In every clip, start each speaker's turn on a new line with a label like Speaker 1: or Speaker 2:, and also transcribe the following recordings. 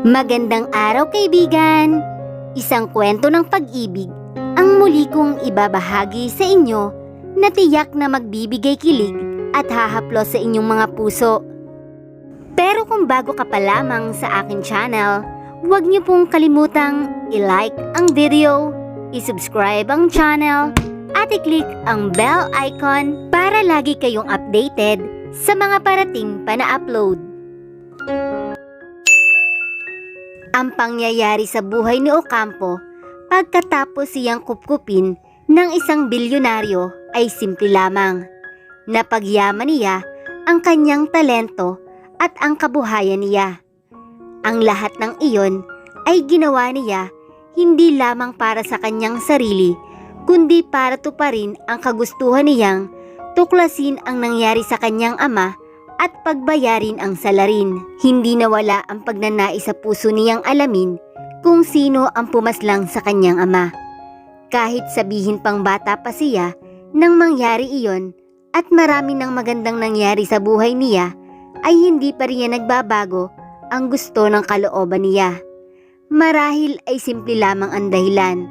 Speaker 1: Magandang araw kaibigan! Isang kwento ng pag-ibig ang muli kong ibabahagi sa inyo na tiyak na magbibigay kilig at hahaplos sa inyong mga puso. Pero kung bago ka pa lamang sa akin channel, huwag niyo pong kalimutang i-like ang video, i-subscribe ang channel, at i-click ang bell icon para lagi kayong updated sa mga parating pa na upload. Ang pangyayari sa buhay ni Ocampo pagkatapos siyang kupkupin ng isang bilyonaryo ay simple lamang. Napagyaman niya ang kanyang talento at ang kabuhayan niya. Ang lahat ng iyon ay ginawa niya hindi lamang para sa kanyang sarili, kundi para tuparin ang kagustuhan niyang tuklasin ang nangyari sa kanyang ama at pagbayarin ang salarin. Hindi nawala ang pagnanais sa puso niyang alamin kung sino ang pumaslang sa kanyang ama. Kahit sabihin pang bata pa siya nang mangyari iyon at marami ng magandang nangyari sa buhay niya, ay hindi pa rin nagbabago ang gusto ng kalooban niya. Marahil ay simple lamang ang dahilan.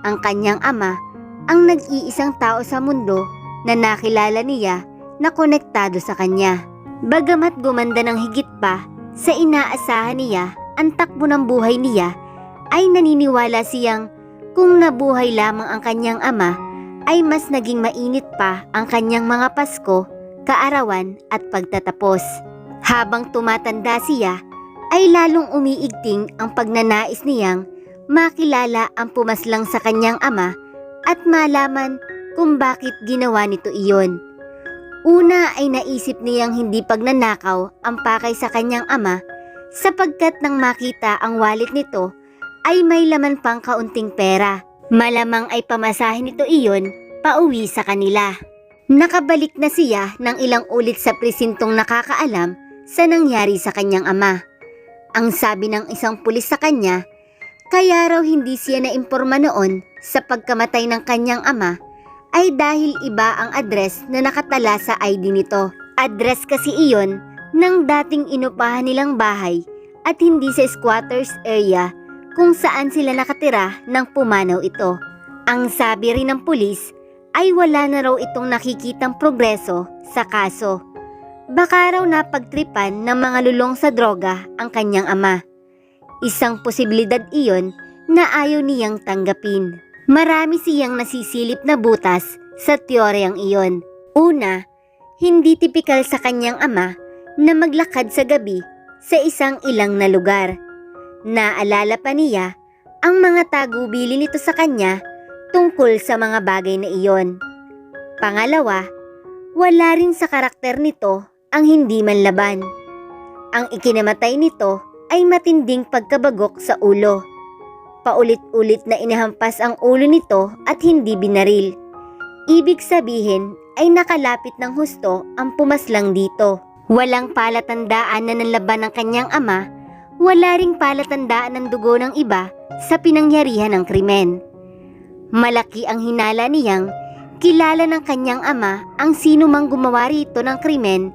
Speaker 1: Ang kanyang ama ang nag-iisang tao sa mundo na nakilala niya na konektado sa kanya. Bagamat gumanda ng higit pa sa inaasahan niya ang takbo ng buhay niya, ay naniniwala siyang kung nabuhay lamang ang kanyang ama, ay mas naging mainit pa ang kanyang mga Pasko, kaarawan at pagtatapos. Habang tumatanda siya, ay lalong umiigting ang pagnanais niyang makilala ang pumaslang sa kanyang ama at malaman kung bakit ginawa nito iyon. Una ay naisip niyang hindi pagnanakaw ang pakay sa kanyang ama sapagkat nang makita ang wallet nito ay may laman pang kaunting pera. Malamang ay pamasahin nito iyon pauwi sa kanila. Nakabalik na siya ng ilang ulit sa presintong nakakaalam sa nangyari sa kanyang ama. Ang sabi ng isang pulis sa kanya, kaya raw hindi siya naimporma noon sa pagkamatay ng kanyang ama ay dahil iba ang address na nakatala sa ID nito. Address kasi iyon ng dating inupahan nilang bahay at hindi sa squatters area kung saan sila nakatira nang pumanaw ito. Ang sabi rin ng pulis ay wala na raw itong nakikitang progreso sa kaso. Baka raw napagtripan ng mga lulong sa droga ang kanyang ama. Isang posibilidad iyon na ayaw niyang tanggapin. Marami siyang nasisilip na butas sa teoryang iyon. Una, hindi tipikal sa kanyang ama na maglakad sa gabi sa isang ilang na lugar. Naalala pa niya ang mga tagubili nito sa kanya tungkol sa mga bagay na iyon. Pangalawa, wala rin sa karakter nito ang hindi manlaban. Ang ikinamatay nito ay matinding pagkabagok sa ulo. Paulit-ulit na inahampas ang ulo nito at hindi binaril. Ibig sabihin ay nakalapit ng husto ang pumaslang dito. Walang palatandaan na nanlaban ng kanyang ama, wala ring palatandaan ng dugo ng iba sa pinangyarihan ng krimen. Malaki ang hinala niyang kilala ng kanyang ama ang sino mang gumawa rito ng krimen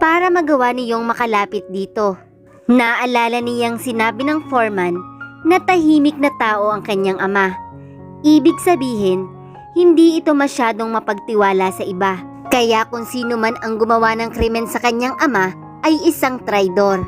Speaker 1: para magawa niyong makalapit dito. Naalala niyang sinabi ng foreman na tahimik na tao ang kanyang ama. Ibig sabihin, hindi ito masyadong mapagtiwala sa iba. Kaya kung sino man ang gumawa ng krimen sa kanyang ama ay isang traidor.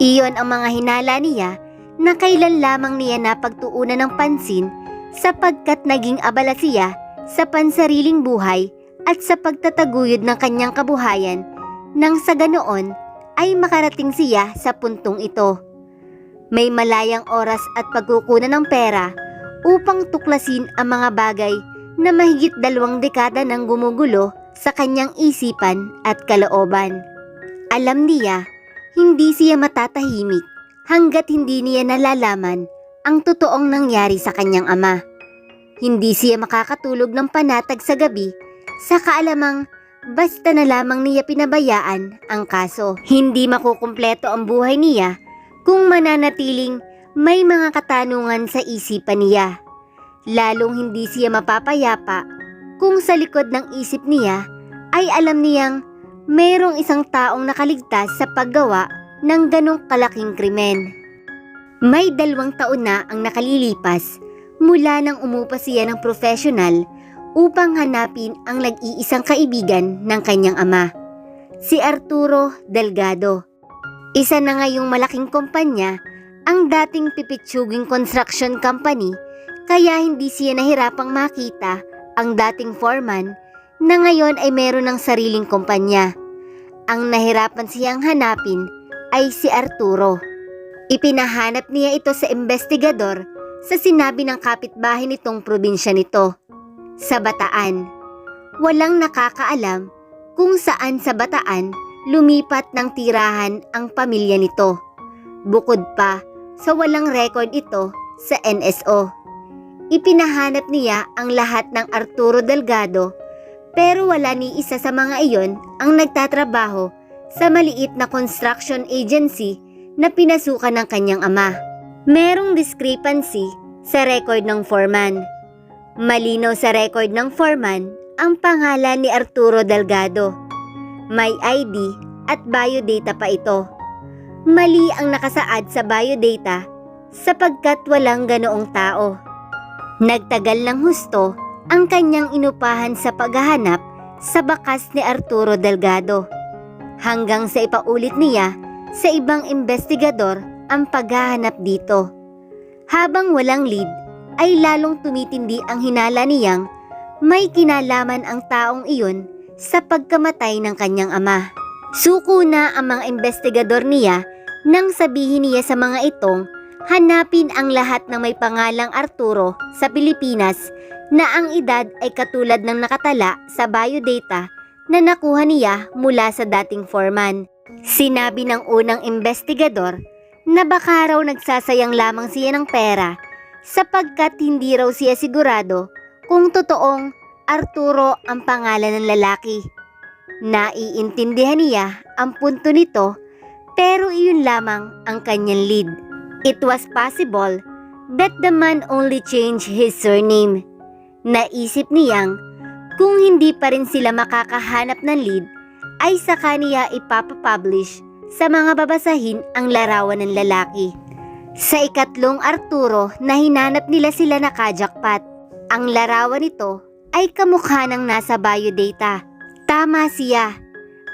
Speaker 1: Iyon ang mga hinala niya na kailan lamang niya napagtuunan ng pansin sapagkat naging abala siya sa pansariling buhay at sa pagtataguyod ng kanyang kabuhayan nang sa ganoon ay makarating siya sa puntong ito. May malayang oras at pagkukunan ng pera upang tuklasin ang mga bagay na mahigit 2 dekada nang gumugulo sa kanyang isipan at kalooban. Alam niya, hindi siya matatahimik hanggat hindi niya nalalaman ang totoong nangyari sa kanyang ama. Hindi siya makakatulog ng panatag sa gabi sa kaalamang basta na lamang niya pinabayaan ang kaso. Hindi makukumpleto ang buhay niya kung mananatiling may mga katanungan sa isipan niya. Lalong hindi siya mapapayapa kung sa likod ng isip niya ay alam niyang mayroong isang taong nakaligtas sa paggawa ng ganong kalaking krimen. May 2 taon na ang nakalilipas mula nang umupa siya ng profesional upang hanapin ang nag-iisang kaibigan ng kanyang ama, si Arturo Delgado. Isa na ngayong malaking kumpanya ang dating Pipitsuging Construction Company, kaya hindi siya nahirapang makita ang dating foreman na ngayon ay meron ng sariling kumpanya. Ang nahirapan siyang hanapin ay si Arturo. Ipinahanap niya ito sa investigador sa sinabi ng kapitbahay nitong probinsya nito, sa Bataan. Walang nakakaalam kung saan sa Bataan lumipat ng tirahan ang pamilya nito. Bukod pa sa walang record ito sa NSO. Ipinahanap niya ang lahat ng Arturo Delgado, pero wala ni isa sa mga iyon ang nagtatrabaho sa maliit na construction agency na pinasukan ng kanyang ama. Merong discrepancy sa record ng foreman. Malinaw sa record ng foreman ang pangalan ni Arturo Delgado. May ID at biodata pa ito. Mali ang nakasaad sa biodata sapagkat walang ganoong tao. Nagtagal ng husto ang kanyang inupahan sa paghahanap sa bakas ni Arturo Delgado, hanggang sa ipaulit niya sa ibang investigador ang paghahanap dito. Habang walang lead, ay lalong tumitindi ang hinala niyang may kinalaman ang taong iyon sa pagkamatay ng kanyang ama. Suko na ang mga investigador niya nang sabihin niya sa mga itong hanapin ang lahat ng may pangalang Arturo sa Pilipinas na ang edad ay katulad ng nakatala sa biodata na nakuha niya mula sa dating foreman. Sinabi ng unang investigador na baka raw nagsasayang lamang siya ng pera sapagkat hindi raw siya sigurado kung totoong Arturo ang pangalan ng lalaki. Naiintindihan niya ang punto nito, pero iyon lamang ang kanyang lead. It was possible that the man only changed his surname. Naisip niyang kung hindi pa rin sila makakahanap ng lead, ay saka niya ipapapublish sa mga babasahin ang larawan ng lalaki. Sa ikatlong Arturo na hinanap nila sila nakajakpat. Ang larawan nito ay kamukha ng nasa biodata. Tama siya.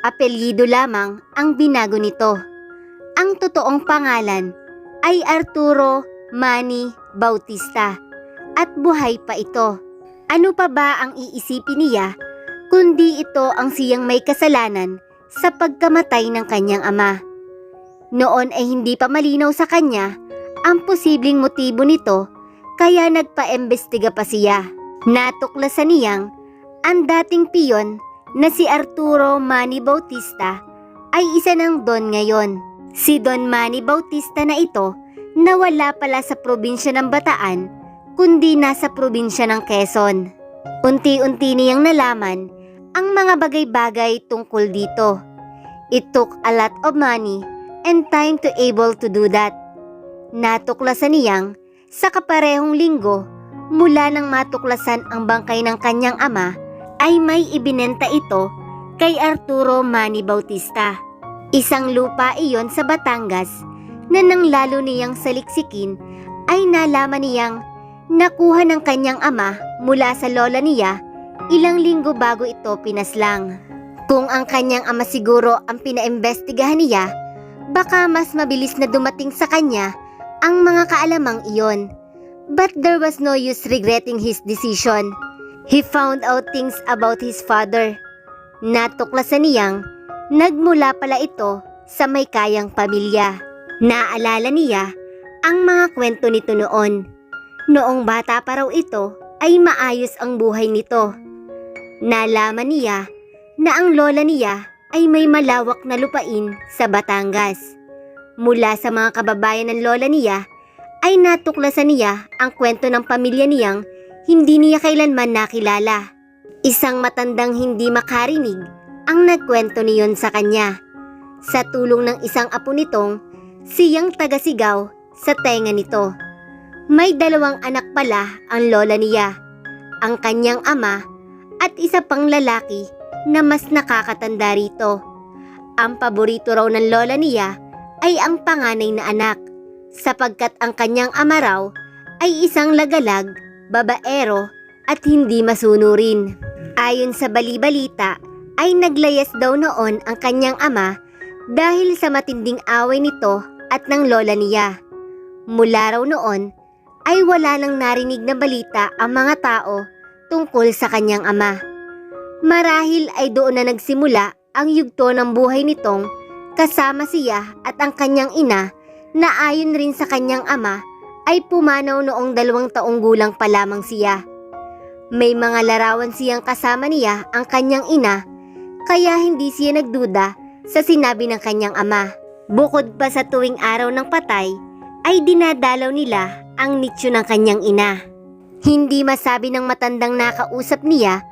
Speaker 1: Apelyido lamang ang binago nito. Ang totoong pangalan ay Arturo Manny Bautista at buhay pa ito. Ano pa ba ang iisipin niya kundi ito ang siyang may kasalanan sa pagkamatay ng kanyang ama? Noon ay hindi pa malinaw sa kanya ang posibleng motibo nito, kaya nagpa-imbestiga pa siya. Natuklasan niyang ang dating piyon na si Arturo Manny Bautista ay isa ng Don ngayon. Si Don Manny Bautista na ito nawala pala sa probinsya ng Bataan kundi nasa probinsya ng Quezon. Unti-unti niyang nalaman ang mga bagay-bagay tungkol dito. It took a lot of money and time to able to do that. Natuklasan niyang sa kaparehong linggo mula nang matuklasan ang bangkay ng kanyang ama ay may ibinenta ito kay Arturo Manny Bautista. Isang lupa iyon sa Batangas na nang lalo niyang saliksikin ay nalaman niyang nakuha ng kanyang ama mula sa lola niya ilang linggo bago ito pinaslang. Kung ang kanyang ama siguro ang pinaimbestigahan niya, baka mas mabilis na dumating sa kanya ang mga kaalamang iyon. But there was no use regretting his decision. He found out things about his father. Natuklasan niyang nagmula pala ito sa may kayang pamilya. Naalala niya ang mga kwento nito noon. Noong bata pa raw ito ay maayos ang buhay nito. Nalaman niya na ang lola niya ay may malawak na lupain sa Batangas. Mula sa mga kababayan ng lola niya ay natuklasan niya ang kwento ng pamilya niyang hindi niya kailanman nakilala. Isang matandang hindi makarinig ang nagkwento niyon sa kanya. Sa tulong ng isang apo nitong siyang tagasigaw sa tenga nito. May 2 anak pala ang lola niya, ang kanyang ama at isa pang lalaki na mas nakakatanda rito. Ang paborito raw ng lola niya ay ang panganay na anak. sapagkat ang kanyang ama raw ay isang lagalag, babaero at hindi masunurin. Ayon sa bali-balita ay naglayas daw noon ang kanyang ama dahil sa matinding away nito at ng lola niya. Mula raw noon ay wala nang narinig na balita ang mga tao tungkol sa kanyang ama. Marahil ay doon na nagsimula ang yugto ng buhay nitong kasama siya at ang kanyang ina na ayon rin sa kanyang ama ay pumanaw noong 2 taong gulang pa lamang siya. May mga larawan siyang kasama niya ang kanyang ina kaya hindi siya nagduda sa sinabi ng kanyang ama. Bukod pa sa tuwing araw ng patay ay dinadalaw nila ang nitsyo ng kanyang ina. Hindi masabi ng matandang nakausap niya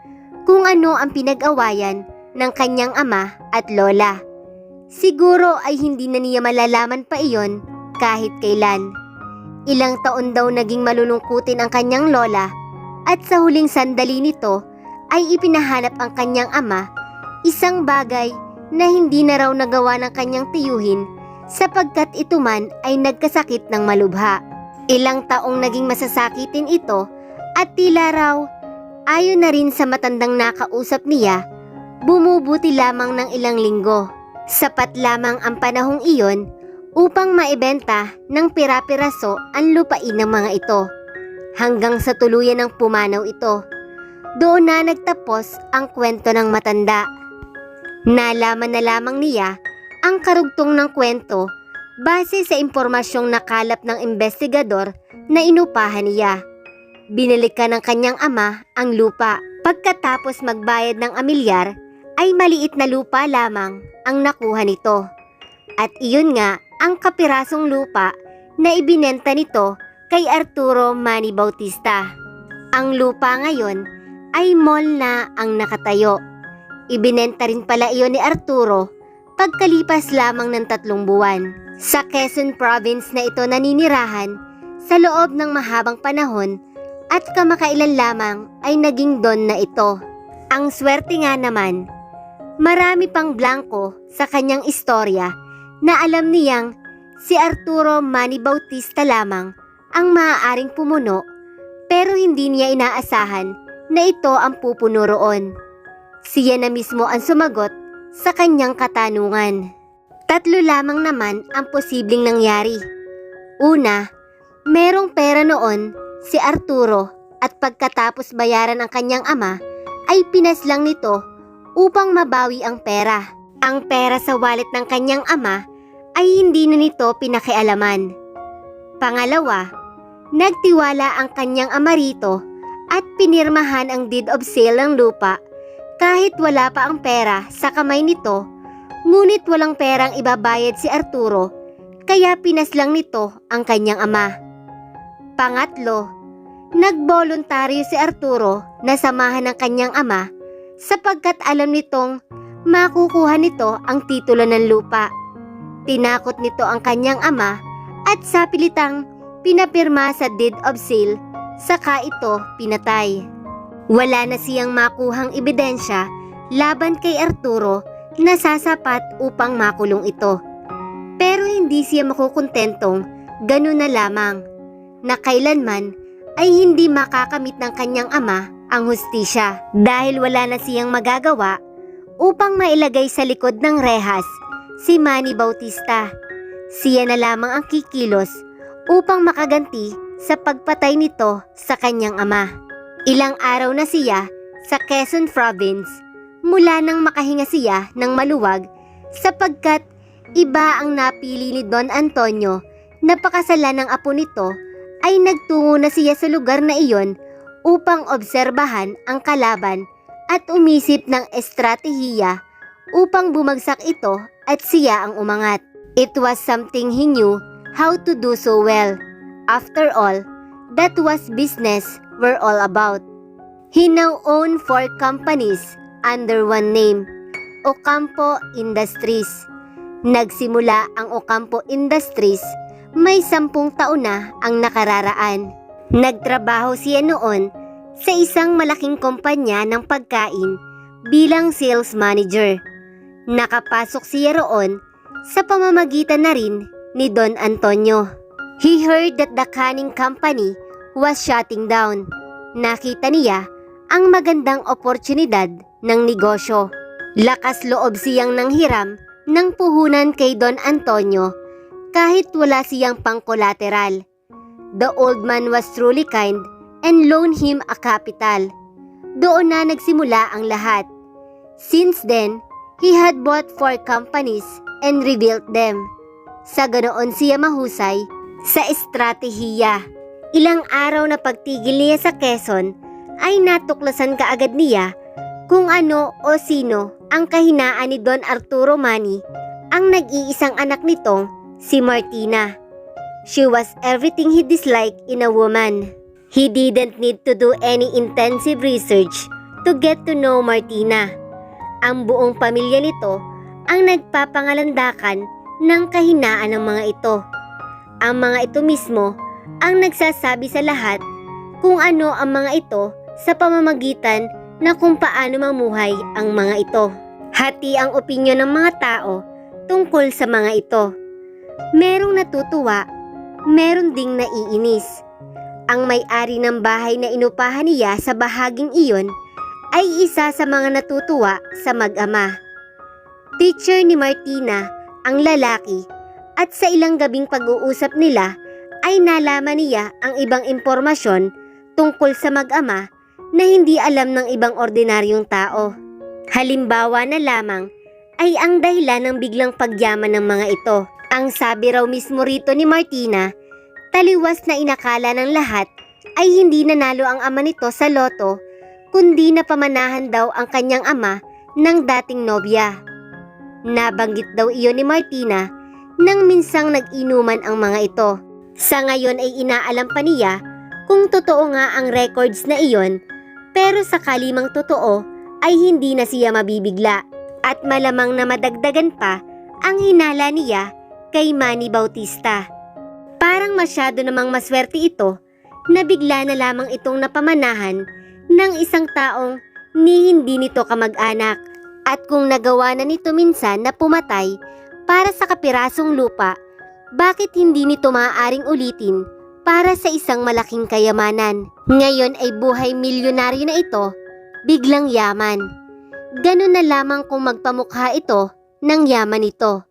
Speaker 1: kung ano ang pinag-awayan ng kanyang ama at lola. Siguro ay hindi na niya malalaman pa iyon kahit kailan. Ilang taon daw naging malulungkutin ang kanyang lola at sa huling sandali nito ay ipinahanap ang kanyang ama, isang bagay na hindi na raw nagawa ng kanyang tiyuhin sapagkat ito man ay nagkasakit ng malubha. Ilang taong naging masasakitin ito at tila raw, ayon na rin sa matandang nakausap niya, bumubuti lamang ng ilang linggo. Sapat lamang ang panahong iyon upang maibenta ng pira-piraso ang lupain ng mga ito. Hanggang sa tuluyan ng pumanaw ito. Doon na nagtapos ang kwento ng matanda. Nalaman na lamang niya ang karugtong ng kwento base sa impormasyong nakalap ng investigador na inupahan niya. Binalikan ng kanyang ama ang lupa. Pagkatapos magbayad ng amilyar, ay maliit na lupa lamang ang nakuha nito. At iyon nga ang kapirasong lupa na ibinenta nito kay Arturo Manny Bautista. Ang lupa ngayon ay mall na ang nakatayo. Ibinenta rin pala iyon ni Arturo pagkalipas lamang ng 3 buwan. Sa Quezon Province na ito naninirahan sa loob ng mahabang panahon at kamakailan lamang ay naging don na ito. Ang swerte nga naman, marami pang blanco sa kanyang istorya na alam niyang si Arturo Manny Bautista lamang ang maaaring pumuno pero hindi niya inaasahan na ito ang pupuno roon. Siya na mismo ang sumagot sa kanyang katanungan. 3 lamang naman ang posibleng nangyari. Una, merong pera noon si Arturo at pagkatapos bayaran ang kanyang ama ay pinaslang nito upang mabawi ang pera. Ang pera sa wallet ng kanyang ama ay hindi na nito pinakialaman. Pangalawa, nagtiwala ang kanyang ama rito at pinirmahan ang deed of sale ng lupa kahit wala pa ang pera sa kamay nito, ngunit walang perang ibabayad si Arturo kaya pinaslang nito ang kanyang ama. Pangatlo, nagboluntaryo si Arturo na samahan ng kanyang ama sapagkat alam nitong makukuha nito ang titulo ng lupa. Tinakot nito ang kanyang ama at sa pilitang pinapirma sa deed of sale saka ito pinatay. Wala na siyang makuhang ebidensya laban kay Arturo na sasapat upang makulong ito. Pero hindi siya makukontentong ganun na lamang na kailanman ay hindi makakamit ng kanyang ama ang hustisya dahil wala na siyang magagawa upang mailagay sa likod ng rehas si Manny Bautista. Siya na lamang ang kikilos upang makaganti sa pagpatay nito sa kanyang ama. Ilang araw na siya sa Quezon Province mula nang makahinga siya ng maluwag sapagkat iba ang napili ni Don Antonio na pakasalan ng apo nito ay nagtungo na siya sa lugar na iyon upang obserbahan ang kalaban at umisip ng estratehiya upang bumagsak ito at siya ang umangat. It was something he knew how to do so well. After all, that was business we're all about. He now owned 4 companies under one name, Ocampo Industries. Nagsimula ang Ocampo Industries may 10 taon na ang nakararaan. Nagtrabaho siya noon sa isang malaking kumpanya ng pagkain bilang sales manager. Nakapasok siya roon sa pamamagitan na rin ni Don Antonio. He heard that the canning company was shutting down. Nakita niya ang magandang oportunidad ng negosyo. Lakas loob siyang nanghiram ng puhunan kay Don Antonio kahit wala siyang pang-collateral. The old man was truly kind and loaned him a capital. Doon na nagsimula ang lahat. Since then, he had bought 4 companies and rebuilt them. Sa ganoon siya mahusay sa estratehiya. Ilang araw na pagtigil niya sa Quezon ay natuklasan kaagad niya kung ano o sino ang kahinaan ni Don Arturo Mani, ang nag-iisang anak nitong si Martina. She was everything he disliked in a woman. He didn't need to do any intensive research to get to know Martina. Ang buong pamilya nito ang nagpapangalandakan ng kahinaan ng mga ito. Ang mga ito mismo ang nagsasabi sa lahat kung ano ang mga ito sa pamamagitan na kung paano mamuhay ang mga ito. Hati ang opinyon ng mga tao tungkol sa mga ito. Merong natutuwa, meron ding naiinis. Ang may-ari ng bahay na inupahan niya sa bahaging iyon ay isa sa mga natutuwa sa mag-ama. Teacher ni Martina ang lalaki, at sa ilang gabing pag-uusap nila ay nalaman niya ang ibang impormasyon tungkol sa mag-ama na hindi alam ng ibang ordinaryong tao. Halimbawa na lamang ay ang dahilan ng biglang pagyaman ng mga ito. Ang sabi raw mismo rito ni Martina, taliwas na inakala ng lahat ay hindi nanalo ang ama nito sa loto, kundi napamanahan daw ang kanyang ama ng dating nobya. Nabanggit daw iyon ni Martina nang minsang nag-inuman ang mga ito. Sa ngayon ay inaalam pa niya kung totoo nga ang records na iyon, pero sakali mang totoo ay hindi na siya mabibigla at malamang na madagdagan pa ang hinala niya kay Manny Bautista. Parang masyado namang maswerte ito na bigla na lamang itong napamanahan ng isang taong ni hindi nito kamag-anak, at kung nagawa na nito minsan na pumatay para sa kapirasong lupa, bakit hindi nito maaaring ulitin para sa isang malaking kayamanan? Ngayon ay buhay milyonaryo na ito, biglang yaman. Ganun na lamang kung magpamukha ito ng yaman nito.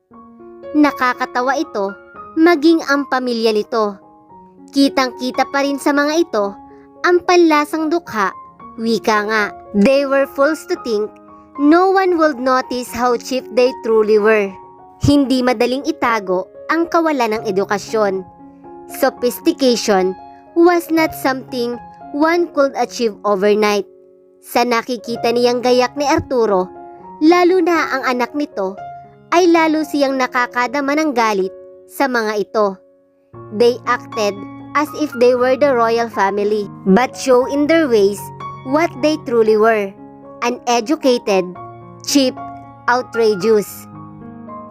Speaker 1: Nakakatawa ito, maging ang pamilya nito. Kitang-kita pa rin sa mga ito ang panlasang dukha, wika nga. They were fools to think no one would notice how cheap they truly were. Hindi madaling itago ang kawalan ng edukasyon. Sophistication was not something one could achieve overnight. Sa nakikita niyang gayak ni Arturo, lalo na ang anak nito, ay lalo siyang nakakadama ng galit sa mga ito. They acted as if they were the royal family, but show in their ways what they truly were: uneducated, cheap, outrageous.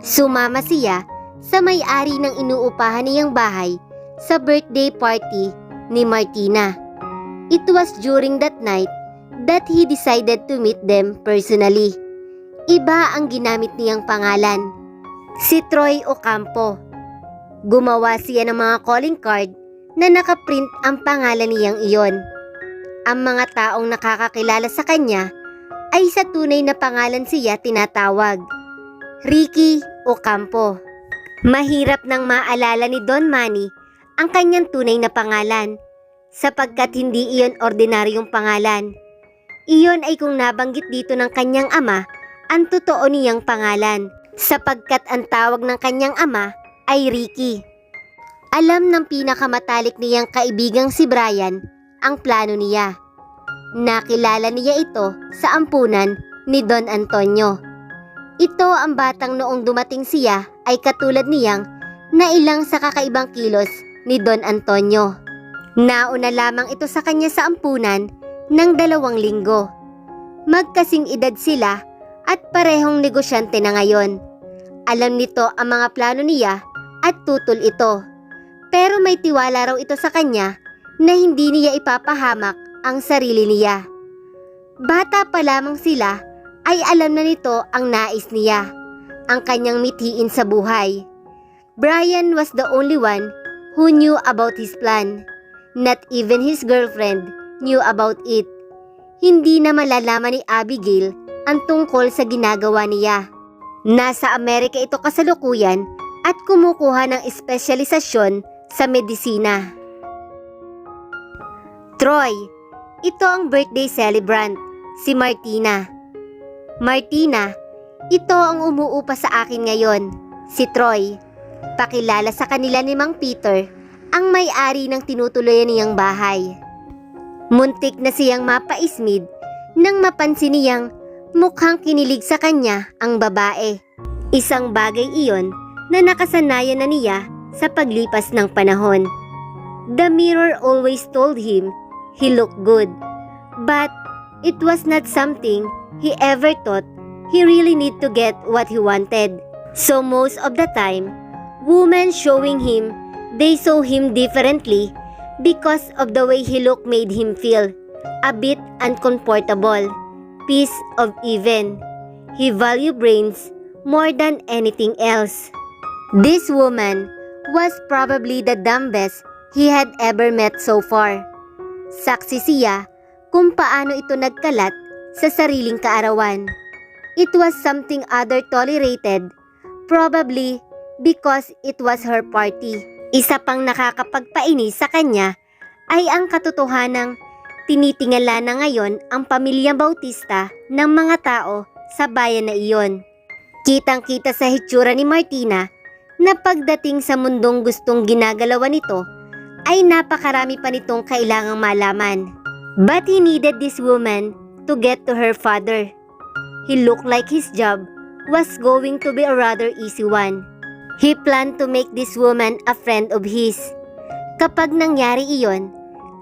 Speaker 1: Sumama siya sa may-ari ng inuupahan niyang bahay sa birthday party ni Martina. It was during that night that he decided to meet them personally. Iba ang ginamit niyang pangalan, si Troy Ocampo. Gumawa siya ng mga calling card na nakaprint ang pangalan niyang iyon. Ang mga taong nakakakilala sa kanya ay sa tunay na pangalan siya tinatawag, Ricky Ocampo. Mahirap nang maalala ni Don Manny ang kanyang tunay na pangalan, sapagkat hindi iyon ordinaryong pangalan. Iyon ay kung nabanggit dito ng kanyang ama ang totoo niyang pangalan, sapagkat ang tawag ng kanyang ama ay Ricky. Alam ng pinakamatalik niyang kaibigang si Brian ang plano niya. Nakilala niya ito sa ampunan ni Don Antonio. Ito ang batang noong dumating siya ay katulad niyang nailang sa kakaibang kilos ni Don Antonio. Nauna lamang ito sa kanya sa ampunan ng 2 linggo. Magkasing edad sila at parehong negosyante na ngayon. Alam nito ang mga plano niya at tutol ito. Pero may tiwala raw ito sa kanya na hindi niya ipapahamak ang sarili niya. Bata pa lamang sila ay alam na nito ang nais niya, ang kanyang mithiin sa buhay. Brian was the only one who knew about his plan. Not even his girlfriend knew about it. Hindi na malalaman ni Abigail ang tungkol sa ginagawa niya. Nasa Amerika ito kasalukuyan at kumukuha ng espesyalisasyon sa medisina. Troy, ito ang birthday celebrant, si Martina. Martina, ito ang umuupa sa akin ngayon, si Troy. Pakilala sa kanila ni Mang Peter, ang may-ari ng tinutuloyan niyang bahay. Muntik na siyang mapaismid nang mapansin niyang mukhang kinilig sa kanya ang babae. Isang bagay iyon na nakasanayan na niya sa paglipas ng panahon. The mirror always told him he looked good, but it was not something he ever thought he really need to get what he wanted. So most of the time, women showing him they saw him differently because of the way he looked made him feel a bit uncomfortable, piece of even. He valued brains more than anything else. This woman was probably the dumbest he had ever met so far. Saksi siya kung paano ito nagkalat sa sariling kaarawan. It was something other tolerated, probably because it was her party. Isa pang nakakapagpainis sa kanya ay ang katotohanang tinitingala na ngayon ang pamilyang Bautista ng mga tao sa bayan na iyon. Kitang-kita sa hitsura ni Martina na pagdating sa mundong gustong ginagalawan nito ay napakarami pa nitong kailangang malaman. But he needed this woman to get to her father. He looked like his job was going to be a rather easy one. He planned to make this woman a friend of his. Kapag nangyari iyon,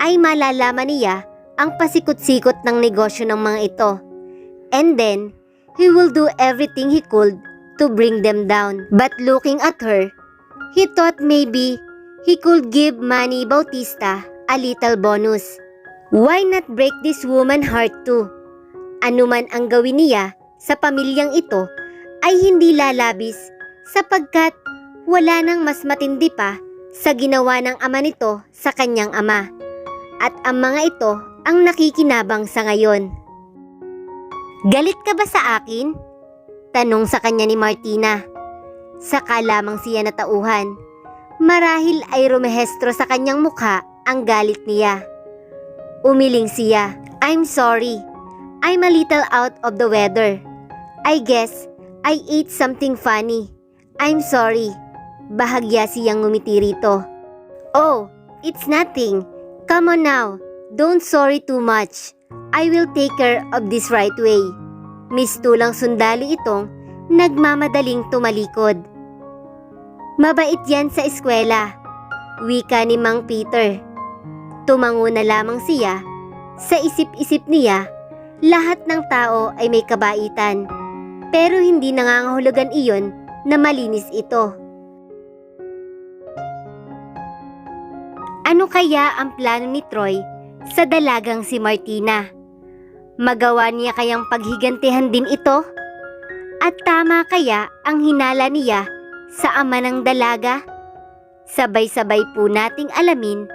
Speaker 1: ay malalaman niya ang pasikot-sikot ng negosyo ng mga ito. And then, he will do everything he could to bring them down. But looking at her, he thought maybe he could give Manny Bautista a little bonus. Why not break this woman's heart too? Ano man ang gawin niya sa pamilyang ito ay hindi lalabis sapagkat wala nang mas matindi pa sa ginawa ng ama nito sa kanyang ama. At ang mga ito ang nakikinabang sa ngayon. Galit ka ba sa akin? Tanong sa kanya ni Martina. Saka lamang siya natauhan. Marahil ay rumehestro sa kanyang mukha ang galit niya. Umiling siya. I'm sorry. I'm a little out of the weather. I guess I ate something funny. I'm sorry. Bahagya siyang ngumiti rito. Oh, it's nothing. Come on now. Don't sorry too much. I will take care of this right way. Mistulang sundalo itong nagmamadaling tumalikod. Mabait yan sa eskwela. Wika ni Mang Peter. Tumango na lamang siya. Sa isip-isip niya, lahat ng tao ay may kabaitan. Pero hindi nangangahulugan iyon na malinis ito. Ano kaya ang plano ni Troy sa dalagang si Martina? Magawa niya kayang paghigantihan din ito? At tama kaya ang hinala niya sa ama ng dalaga? Sabay-sabay po nating alamin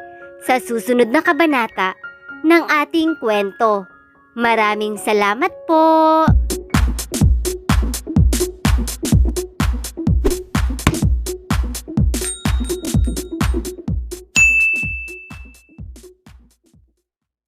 Speaker 1: sa susunod na kabanata ng ating kwento. Maraming salamat po!